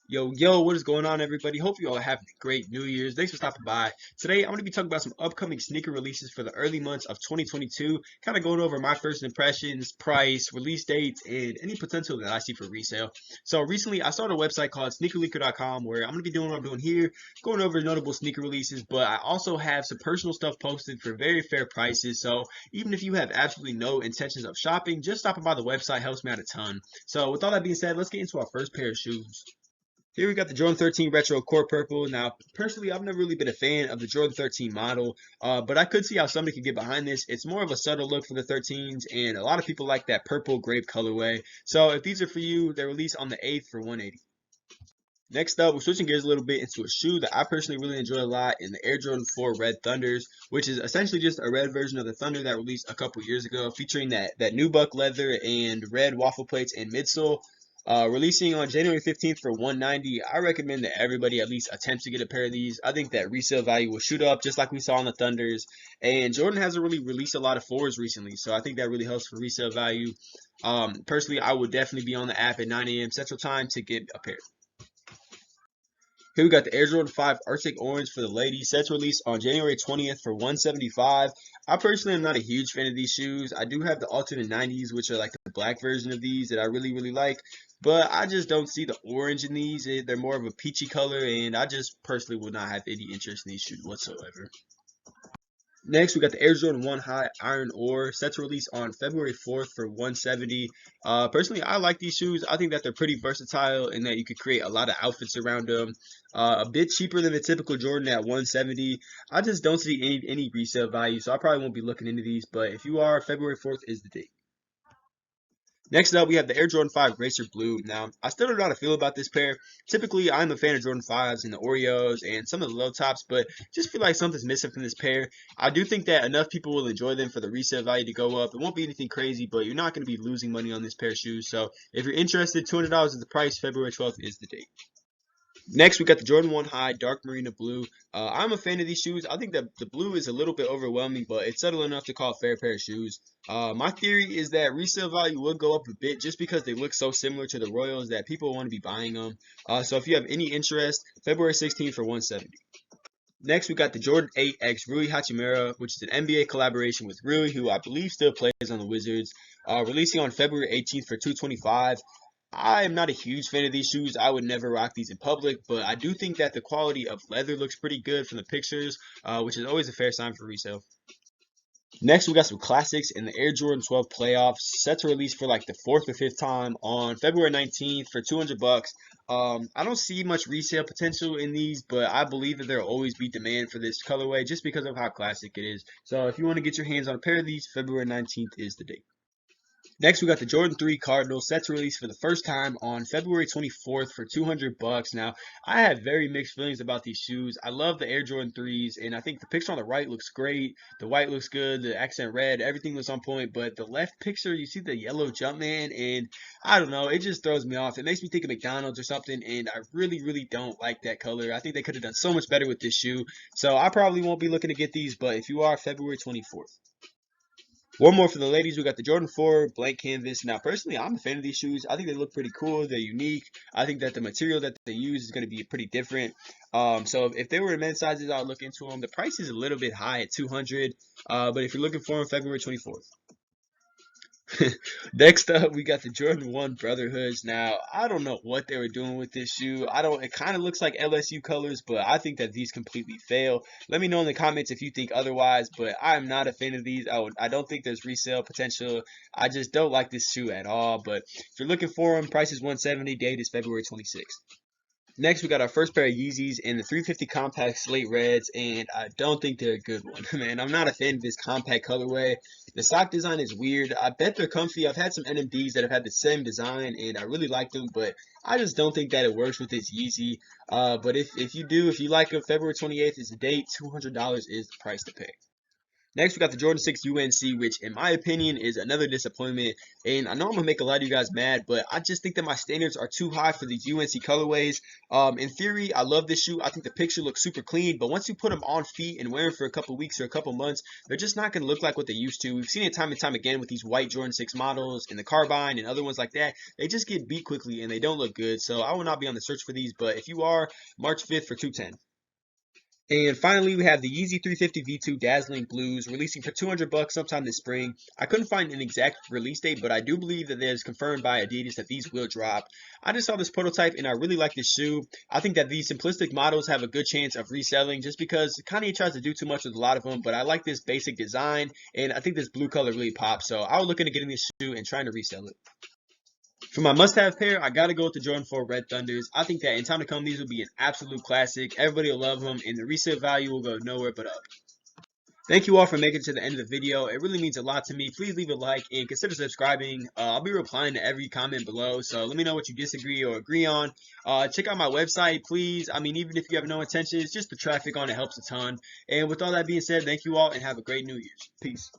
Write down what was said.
Yo, what is going on, everybody? Hope you all having a great New Year's. Thanks for stopping by. Today, I'm going to be talking about some upcoming sneaker releases for the early months of 2022, kind of going over my first impressions, price, release dates, and any potential that I see for resale. So recently, I started a website called sneakerleaker.com where I'm going to be doing what I'm doing here, going over notable sneaker releases, but I also have some personal stuff posted for very fair prices. So even if you have absolutely no intentions of shopping, just stopping by the website helps me out a ton. So with all that being said, let's get into our first pair of shoes. Here we got the Jordan 13 Retro Core Purple. Now, personally, I've never really been a fan of the Jordan 13 model, but I could see how somebody could get behind this. It's more of a subtle look for the 13s, and a lot of people like that purple grape colorway. So if these are for you, they're released on the 8th for 180. Next up, we're switching gears a little bit into a shoe that I personally really enjoy a lot in the Air Jordan 4 Red Thunders, which is essentially just a red version of the Thunder that released a couple years ago, featuring that nubuck leather and red waffle plates and midsole. Releasing on January 15th for 190. I recommend that everybody at least attempt to get a pair of these. I think that resale value will shoot up just like we saw on the Thunders. And Jordan hasn't really released a lot of fours recently, so I think that really helps for resale value. Personally, I would definitely be on the app at 9 a.m. Central Time to get a pair. Here we got the Air Jordan 5 Arctic Orange for the ladies, set to release on January 20th for 175. I personally am not a huge fan of these shoes. I do have the alternate 90s, which are like the black version of these that I really like, but I just don't see the orange in these. They're more of a peachy color, and I just personally would not have any interest in these shoes whatsoever. Next, we got the Air Jordan 1 High Iron Ore set to release on February 4th for 170. Personally, I like these shoes. I think that they're pretty versatile and that you could create a lot of outfits around them. A bit cheaper than the typical Jordan at 170. I just don't see any resale value, so I probably won't be looking into these. But if you are, February 4th is the date. Next up, we have the Air Jordan 5 Racer Blue. Now, I still don't know how to feel about this pair. Typically, I'm a fan of Jordan 5s and the Oreos and some of the low tops, but just feel like something's missing from this pair. I do think that enough people will enjoy them for the resale value to go up. It won't be anything crazy, but you're not going to be losing money on this pair of shoes. So if you're interested, $200 is the price. February 12th is the date. Next, we got the Jordan 1 High Dark Marina Blue. I'm a fan of these shoes. I think that the blue is a little bit overwhelming, but it's subtle enough to call a fair pair of shoes. My theory is that resale value will go up a bit just because they look so similar to the Royals that people want to be buying them. So if you have any interest, February 16th for 170. Next, we got the Jordan 8X Rui Hachimura, which is an NBA collaboration with Rui, who I believe still plays on the Wizards, releasing on February 18th for 225. I am not a huge fan of these shoes. I would never rock these in public, but I do think that the quality of leather looks pretty good from the pictures, which is always a fair sign for resale. Next, we got some classics in the Air Jordan 12 playoffs, set to release for like the fourth or fifth time on February 19th for 200 bucks. I don't see much resale potential in these, but I believe that there will always be demand for this colorway just because of how classic it is. So if you want to get your hands on a pair of these, February 19th is the date. Next, we got the Jordan 3 Cardinal set to release for the first time on February 24th for 200 bucks. Now, I have very mixed feelings about these shoes. I love the Air Jordan 3s, and I think the picture on the right looks great. The white looks good, the accent red, everything looks on point. But the left picture, you see the yellow Jumpman, and I don't know, it just throws me off. It makes me think of McDonald's or something, and I really don't like that color. I think they could have done so much better with this shoe. So I probably won't be looking to get these, but if you are, February 24th. One more for the ladies. We got the Jordan 4 blank canvas. Now, personally, I'm a fan of these shoes. I think they look pretty cool. They're unique. I think that the material that they use is going to be pretty different. So if they were in men's sizes, I would look into them. The price is a little bit high at 200, but if you're looking for them, February 24th. Next up, we got the Jordan 1 Brotherhoods. Now, I don't know what they were doing with this shoe. It kind of looks like LSU colors, but I think that these completely fail. Let me know in the comments if you think otherwise, but I'm not a fan of these. I don't think there's resale potential. I just don't like this shoe at all, but if you're looking for them, price is 170, date is February 26th. Next, we got our first pair of Yeezys in the 350 Compact Slate Reds, and I don't think they're a good one. Man, I'm not a fan of this compact colorway. The sock design is weird. I bet they're comfy. I've had some NMDs that have had the same design, and I really like them, but I just don't think that it works with this Yeezy. But if you do, if you like them, February 28th is the date. $200 is the price to pay. Next, we got the Jordan 6 UNC, which in my opinion is another disappointment. And I know I'm gonna make a lot of you guys mad, but I just think that my standards are too high for these UNC colorways. In theory, I love this shoe. I think the picture looks super clean, but once you put them on feet and wear them for a couple weeks or a couple months, they're just not gonna look like what they used to. We've seen it time and time again with these white Jordan 6 models and the Carbine and other ones like that. They just get beat quickly and they don't look good. So I will not be on the search for these, but if you are, March 5th for 210. And finally, we have the Yeezy 350 V2 Dazzling Blues releasing for 200 bucks sometime this spring. I couldn't find an exact release date, but I do believe that there's confirmed by Adidas that these will drop. I just saw this prototype and I really like this shoe. I think that these simplistic models have a good chance of reselling just because Kanye tries to do too much with a lot of them, but I like this basic design and I think this blue color really pops. So I was looking at getting this shoe and trying to resell it. For my must-have pair, I gotta go with the Jordan 4 Red Thunders. I think that in time to come, these will be an absolute classic. Everybody will love them, and the resale value will go nowhere but up. Thank you all for making it to the end of the video. It really means a lot to me. Please leave a like and consider subscribing. I'll be replying to every comment below, so let me know what you disagree or agree on. Check out my website, please. I mean, even if you have no intentions, just the traffic on it helps a ton. And with all that being said, thank you all and have a great New Year's. Peace.